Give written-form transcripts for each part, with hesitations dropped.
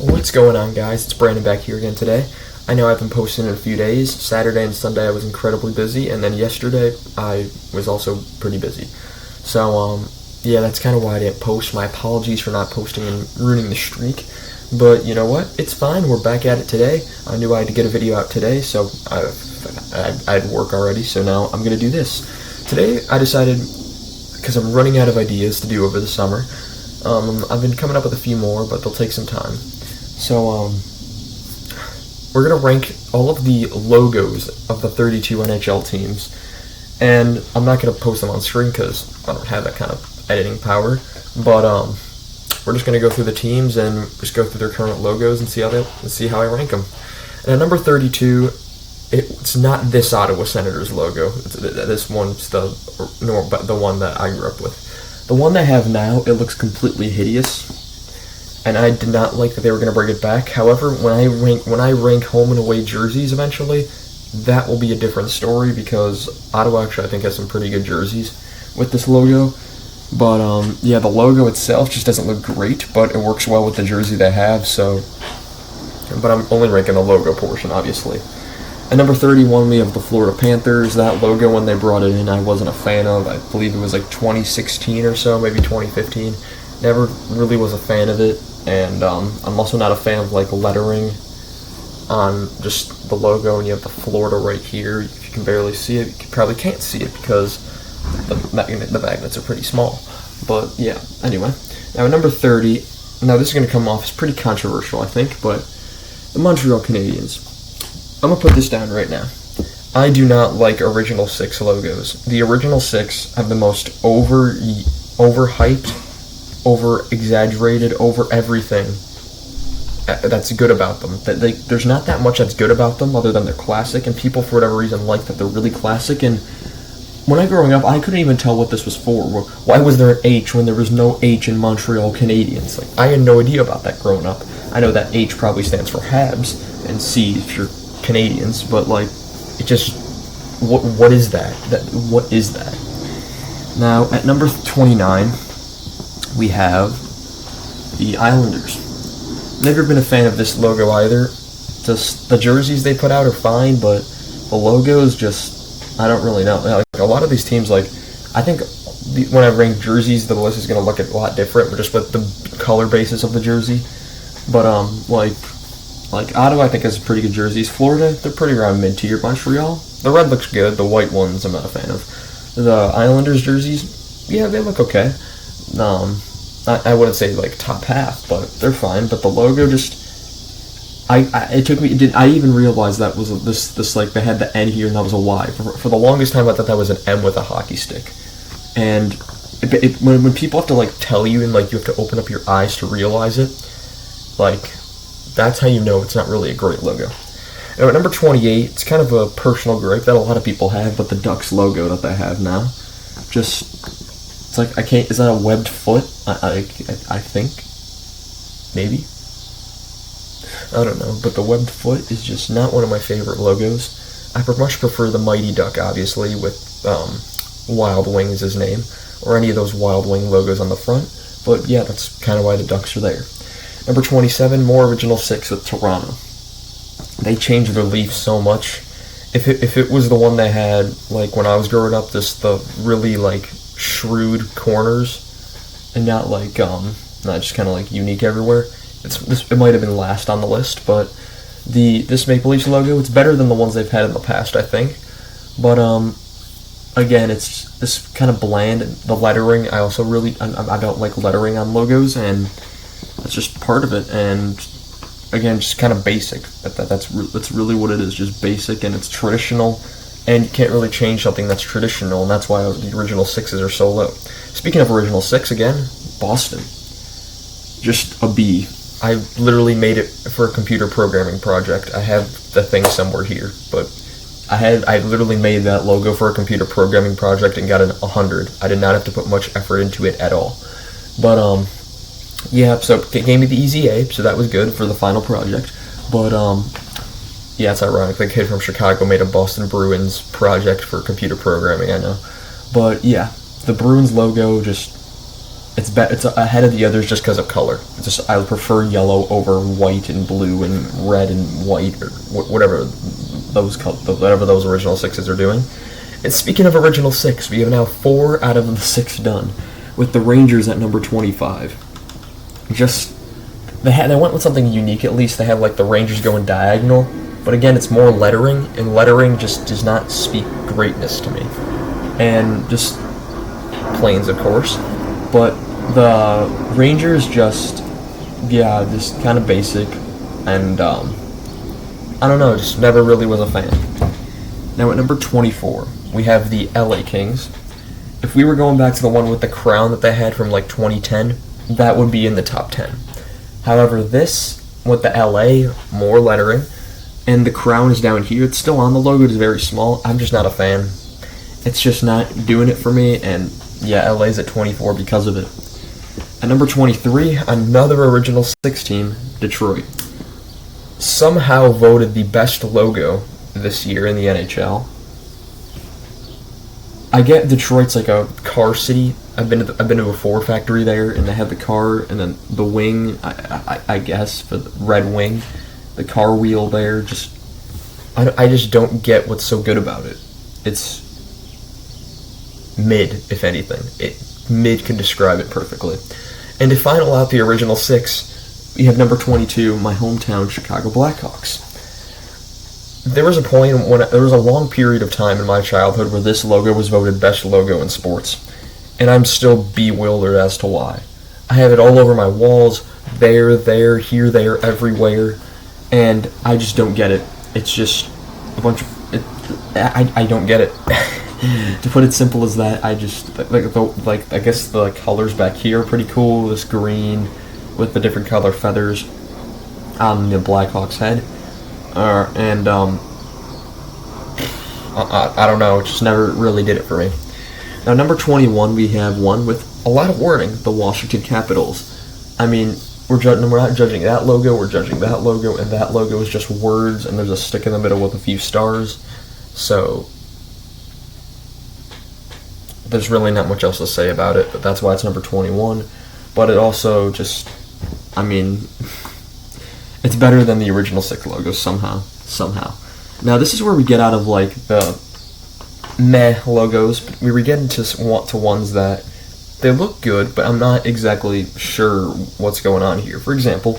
What's going on, guys? It's Brandon back here again today. I know I've been posting in a few days. Saturday and Sunday I was incredibly busy, and then yesterday I was also pretty busy. So, yeah, that's kind of why I didn't post. My apologies for not posting and ruining the streak. But you know what? It's fine. We're back at it today. I knew I had to get a video out today, so I'd work already, so now I'm going to do this. Today I decided, because I'm running out of ideas to do over the summer, I've been coming up with a few more, but they'll take some time. So, we're going to rank all of the logos of the 32 NHL teams, and I'm not going to post them on screen because I don't have that kind of editing power, but we're just going to go through the teams and just go through their current logos and see how I rank them. And at number 32, it's not this Ottawa Senators logo. This one's the one that I grew up with. The one they have now, it looks completely hideous. And I did not like that they were going to bring it back. However, when I rank home and away jerseys eventually, that will be a different story because Ottawa actually I think has some pretty good jerseys with this logo. But yeah, the logo itself just doesn't look great, but it works well with the jersey they have. So, but I'm only ranking the logo portion, obviously. At number 31, we have the Florida Panthers. That logo, when they brought it in, I wasn't a fan of. I believe it was like 2016 or so, maybe 2015. Never really was a fan of it. And I'm also not a fan of like lettering on just the logo, and you have the Florida right here. If you can barely see it, you probably can't see it because the magnets are pretty small. But yeah, anyway. Now at number 30, now this is going to come off as pretty controversial, I think, but the Montreal Canadiens. I'm going to put this down right now. I do not like Original 6 logos. The Original 6 have the most overhyped, over-exaggerated, over everything that's good about them. There's not that much that's good about them other than they're classic, and people for whatever reason like that they're really classic. And when I was growing up, I couldn't even tell what this was for. Why was there an H when there was no H in Montreal Canadiens? Like, I had no idea about that growing up. I know that H probably stands for Habs and C if you're Canadians, but like, it just, what is that? What is that? Now at number 29. We have the Islanders. Never been a fan of this logo either. Just the jerseys they put out are fine, but the logo is just, I don't really know. Like, a lot of these teams, like, I think when I rank jerseys, the list is going to look a lot different, just with the color basis of the jersey. But like Ottawa, I think has pretty good jerseys. Florida, they're pretty around mid-tier. Montreal, the red looks good. The white ones, I'm not a fan of. The Islanders jerseys, yeah, they look okay. I wouldn't say like top half, but they're fine. But the logo just, it took me. I even realized that was this like they had the N here and that was a Y. For the longest time, I thought that was an M with a hockey stick. And when people have to like tell you and like you have to open up your eyes to realize it, like that's how you know it's not really a great logo. Now at number 28, it's kind of a personal gripe that a lot of people have, but the Ducks logo that they have now, just. It's like, I can't, is that a webbed foot? I think. Maybe. I don't know, but the webbed foot is just not one of my favorite logos. I much prefer the Mighty Duck, obviously, with Wild Wing is his name, or any of those Wild Wing logos on the front. But yeah, that's kind of why the Ducks are there. Number 27, more Original 6 with Toronto. They changed their leaf so much. If it was the one they had, like, when I was growing up, the really, like, shrewd corners and not like not just kind of like unique everywhere. It might have been last on the list, but this Maple Leafs logo, it's better than the ones they've had in the past, I think. But again, it's this kind of bland. The lettering, I also really I don't like lettering on logos, and that's just part of it. And again, just kind of basic. That's really what it is, just basic, and it's traditional. And you can't really change something that's traditional, and that's why the Original 6s are so low. Speaking of Original 6, again, Boston. Just a B. I literally made it for a computer programming project. I have the thing somewhere here, but I literally made that logo for a computer programming project and got an 100. I did not have to put much effort into it at all. But, yeah, so it gave me the easy A, so that was good for the final project. But, yeah, it's ironic. The kid from Chicago made a Boston Bruins project for computer programming, I know. But, yeah, the Bruins logo just It's ahead of the others just because of color. It's just I prefer yellow over white and blue and red and white, or whatever those original sixes are doing. And speaking of original six, we have now 4 out of the 6 done, with the Rangers at number 25. They went with something unique. At least they have like the Rangers going diagonal, but again, it's more lettering, and lettering just does not speak greatness to me. And just planes, of course. But the Rangers just kind of basic, and I don't know, just never really was a fan. Now at number 24, we have the LA Kings. If we were going back to the one with the crown that they had from like 2010, that would be in the top 10. However, this, with the LA, more lettering, and the crown is down here, it's still on the logo, it's very small, I'm just not a fan. It's just not doing it for me, and yeah, LA's at 24 because of it. At number 23, another original 6 team, Detroit. Somehow voted the best logo this year in the NHL. I get Detroit's like a car city. I've been to a Ford factory there, and they have the car and then the wing. I guess for the red wing, the car wheel there. I just don't get what's so good about it. It's mid, if anything. Mid can describe it perfectly. And to final out the original 6, we have number 22, my hometown Chicago Blackhawks. There was a point when there was a long period of time in my childhood where this logo was voted best logo in sports, and I'm still bewildered as to why. I have it all over my walls, there, here, there, everywhere, and I just don't get it. It's just a bunch of... I don't get it. To put it simple as that, I just... I guess the colors back here are pretty cool, this green with the different color feathers on the Blackhawks head. I don't know, it just never really did it for me. Now, number 21, we have one with a lot of wording, the Washington Capitals. I mean, we're not judging that logo, we're judging that logo, and that logo is just words, and there's a stick in the middle with a few stars. So, there's really not much else to say about it, but that's why it's number 21. But it also just, I mean... it's better than the original 6 logos somehow. Now this is where we get out of like the meh logos. But we get into ones that they look good, but I'm not exactly sure what's going on here. For example,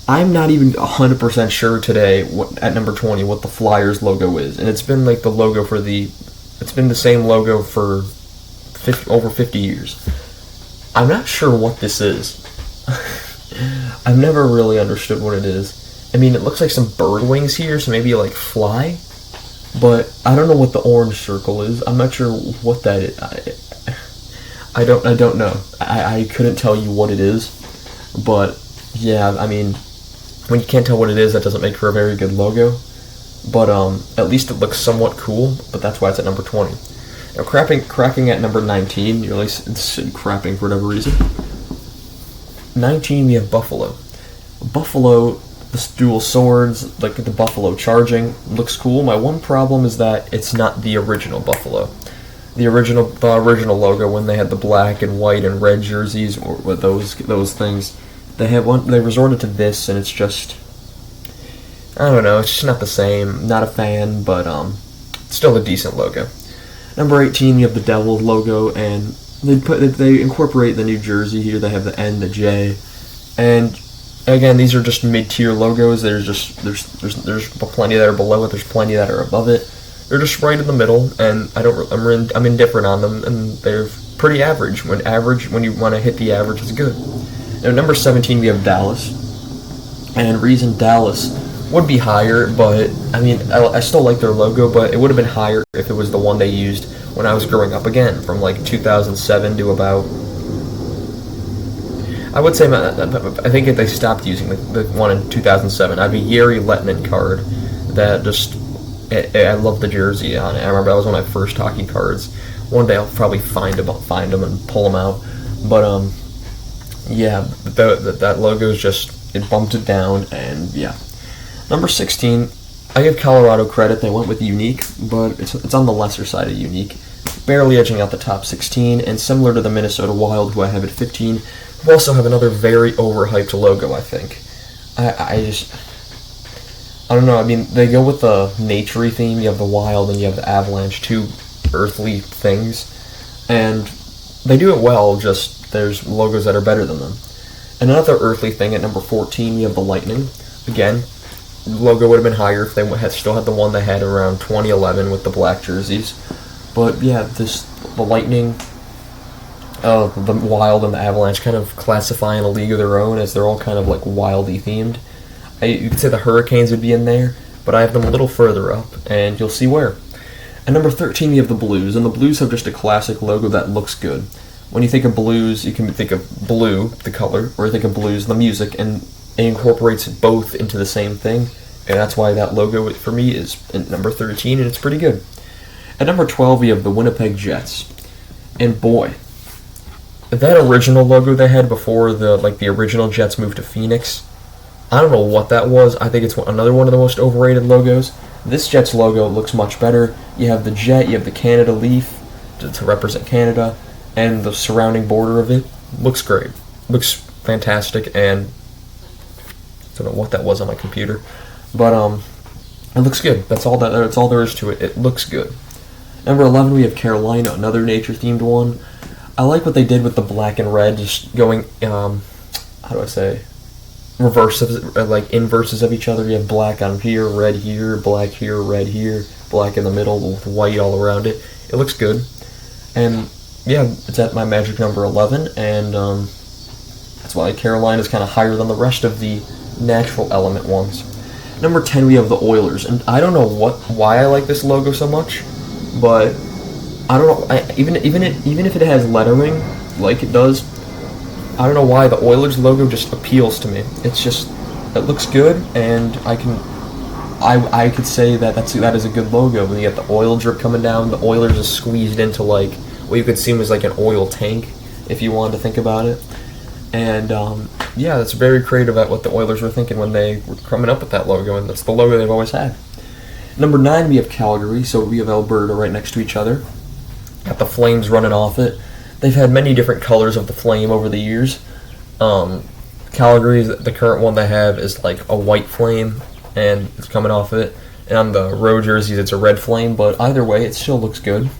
I'm not even 100% sure today at number 20 what the Flyers logo is, and it's been like it's been the same logo for over 50 years. I'm not sure what this is. I've never really understood what it is. I mean, it looks like some bird wings here, so maybe like fly, but I don't know what the orange circle is. I'm not sure what that is. I don't know. I couldn't tell you what it is, but yeah, I mean, when you can't tell what it is, that doesn't make for a very good logo, but at least it looks somewhat cool, but that's why it's at number 20. Now, cracking at number 19, you're like crapping for whatever reason. 19, we have Buffalo. Buffalo, the dual swords, like the Buffalo charging, looks cool. My one problem is that it's not the original Buffalo. The original logo, when they had the black and white and red jerseys, or with those things, they resorted to this, and it's just, I don't know, it's just not the same. Not a fan, but still a decent logo. Number 18, you have the Devils logo, and they incorporate the New Jersey here. They have the N, the J, and again, these are just mid-tier logos. There's plenty that are below it. There's plenty that are above it. They're just right in the middle, and I'm indifferent on them, and they're pretty average. When you want to hit the average, it's good. Now, number 17, we have Dallas, and reason Dallas would be higher, but I mean, I still like their logo, but it would have been higher if it was the one they used when I was growing up again, from like 2007 to about, I would say, I think if they stopped using the one in 2007. I have a Yeri Lettinen card that just, I love the jersey on it. I remember that was one of my first hockey cards. One day I'll probably find them and pull them out. But yeah, that logo is just, it bumped it down, and yeah. Number 16, I give Colorado credit. They went with unique, but it's on the lesser side of unique. barely edging out the top 16, and similar to the Minnesota Wild, who I have at 15, we also have another very overhyped logo, I think. I don't know, I mean, they go with the nature-y theme. You have the Wild and you have the Avalanche, two earthly things, and they do it well, just there's logos that are better than them. And another earthly thing, at number 14, we have the Lightning. Again, the logo would have been higher if they still had the one they had around 2011 with the black jerseys. But yeah, the Lightning, the Wild, and the Avalanche kind of classify in a league of their own, as they're all kind of like wildy themed. You could say the Hurricanes would be in there, but I have them a little further up, and you'll see where. At number 13, we have the Blues, and the Blues have just a classic logo that looks good. When you think of Blues, you can think of blue, the color, or you think of blues, the music, and it incorporates both into the same thing, and that's why that logo, for me, is at number 13, and it's pretty good. At number 12, we have the Winnipeg Jets, and boy, that original logo they had before the original Jets moved to Phoenix, I don't know what that was. I think it's another one of the most overrated logos. This Jets logo looks much better. You have the Jet, you have the Canada leaf to represent Canada, and the surrounding border of it looks great. Looks fantastic, and I don't know what that was on my computer, but it looks good. That's all there is to it. It looks good. Number 11, we have Carolina, another nature-themed one. I like what they did with the black and red, just going, inverses of each other. You have black on here, red here, black here, red here, black in the middle with white all around it. It looks good. And yeah, it's at my magic number 11, and that's why Carolina is kind of higher than the rest of the natural element ones. Number 10, we have the Oilers, and I don't know why I like this logo so much, but I don't know. Even if it has lettering like it does, I don't know why the Oilers logo just appeals to me. It looks good, and I could say that is a good logo. When you get the oil drip coming down, the Oilers is squeezed into like what you could see was like an oil tank, if you wanted to think about it. And yeah, that's very creative at what the Oilers were thinking when they were coming up with that logo, and that's the logo they've always had. Number 9, we have Calgary, so we have Alberta right next to each other. Got the flames running off it. They've had many different colors of the flame over the years. Calgary, the current one they have is like a white flame, and it's coming off it. And on the road jerseys, it's a red flame, but either way, it still looks good.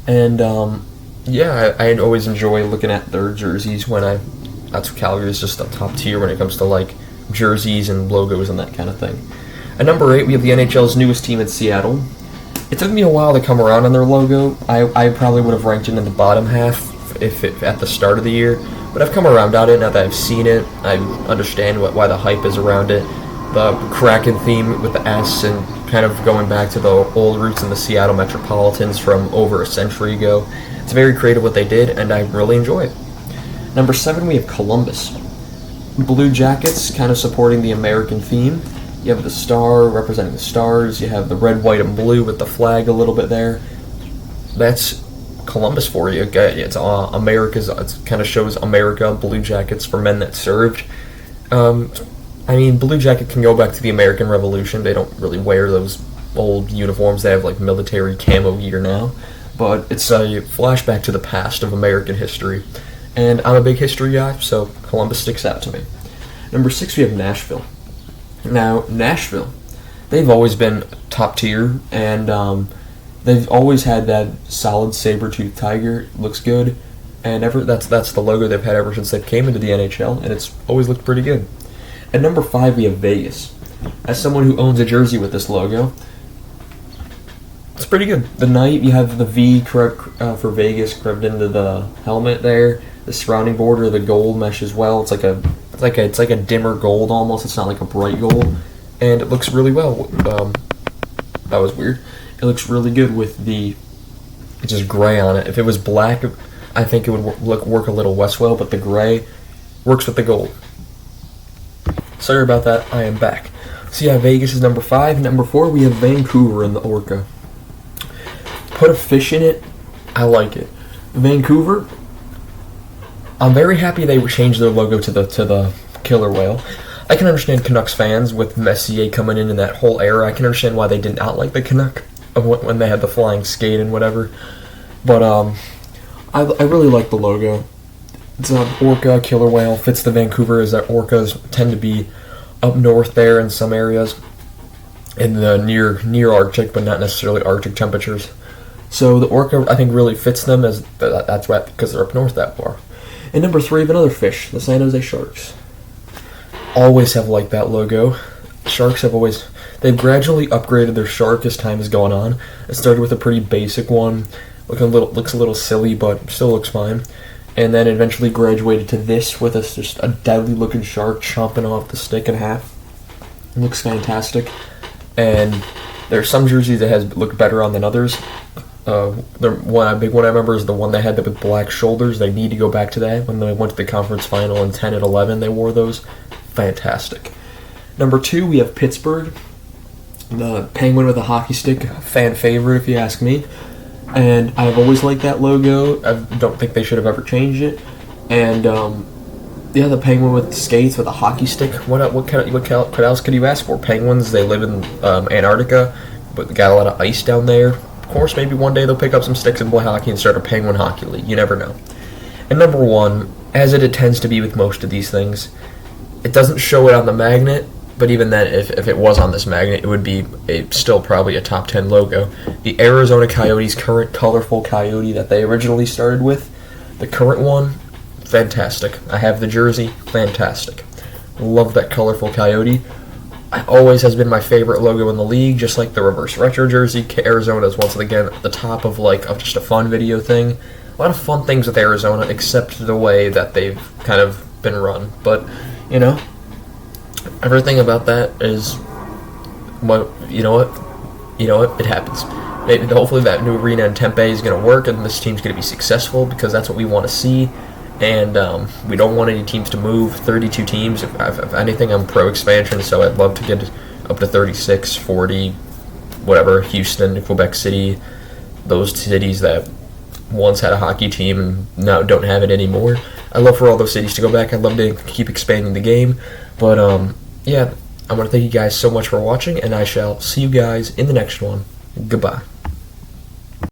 And yeah, I always enjoy looking at their jerseys that's Calgary is just the top tier when it comes to like jerseys and logos and that kind of thing. At number 8, we have the NHL's newest team in Seattle. It took me a while to come around on their logo. I probably would have ranked it in the bottom half at the start of the year, but I've come around on it now that I've seen it. I understand why the hype is around it. The Kraken theme with the S, and kind of going back to the old roots in the Seattle Metropolitans from over a century ago. It's very creative what they did, and I really enjoy it. Number 7, we have Columbus. Blue Jackets, kind of supporting the American theme. You have the star representing the stars. You have the red, white, and blue with the flag a little bit there. That's Columbus for you. It's it kind of shows America, Blue Jackets for men that served. Blue Jacket can go back to the American Revolution. They don't really wear those old uniforms. They have like military camo gear now. But it's a flashback to the past of American history. And I'm a big history guy, so Columbus sticks out to me. Number 6, we have Nashville. Now, Nashville, they've always been top tier, and they've always had that solid saber-toothed tiger. Looks good, and that's the logo they've had ever since they came into the NHL, and it's always looked pretty good. At number 5, we have Vegas. As someone who owns a jersey with this logo, it's pretty good. The knight, you have the V for Vegas carved into the helmet there. The surrounding border, the gold mesh as well. It's like a dimmer gold almost. It's not like a bright gold, and it looks really well. That was weird. It looks really good with the just gray on it. If it was black, I think it would work a little less well, but the gray works with the gold. Sorry about that. I am back. So yeah, Vegas is number 5. Number 4, we have Vancouver in the Orca. Put a fish in it. I like it. Vancouver, I'm very happy they changed their logo to the killer whale. I can understand Canucks fans with Messier coming in that whole era. I can understand why they did not like the Canuck when they had the flying skate and whatever. But I really like the logo. It's an orca, killer whale, fits the Vancouver, as that orcas tend to be up north there in some areas, in the near Arctic, but not necessarily Arctic temperatures. So the orca, I think, really fits them, as that's why, because they're up north that far. And number 3, another fish, the San Jose Sharks. Always have liked that logo. Sharks have always, they've gradually upgraded their shark as time has gone on. It started with a pretty basic one, looks a little silly, but still looks fine. And then eventually graduated to this with just a deadly looking shark chomping off the stick in half. It looks fantastic. And there's some jerseys that has looked better on than others. The big one I remember is the one they had with black shoulders. They need to go back to that. When they went to the conference final in 10 and 11, they wore those. Fantastic. Number 2, we have Pittsburgh. The penguin with a hockey stick, fan favorite if you ask me. And I've always liked that logo. I don't think they should have ever changed it. And the penguin with skates with a hockey stick. What else could you ask for? Penguins, they live in Antarctica, but they got a lot of ice down there. Of course, maybe one day they'll pick up some sticks and play hockey and start a penguin hockey league. You never know. And number 1, as it tends to be with most of these things, it doesn't show it on the magnet. But even then, if it was on this magnet, it would be still probably a top 10 logo. The Arizona Coyotes' current colorful coyote that they originally started with, the current one, fantastic. I have the jersey, fantastic. Love that colorful coyote. It always has been my favorite logo in the league, just like the reverse retro jersey. Arizona is once again at the top of just a fun video thing. A lot of fun things with Arizona, except the way that they've kind of been run. But, everything about that is, it happens. Hopefully that new arena in Tempe is going to work and this team's going to be successful, because that's what we want to see. And we don't want any teams to move. 32 teams. If anything, I'm pro-expansion, so I'd love to get up to 36, 40, whatever. Houston, Quebec City, those cities that once had a hockey team and now don't have it anymore. I'd love for all those cities to go back. I'd love to keep expanding the game. But, I want to thank you guys so much for watching, and I shall see you guys in the next one. Goodbye.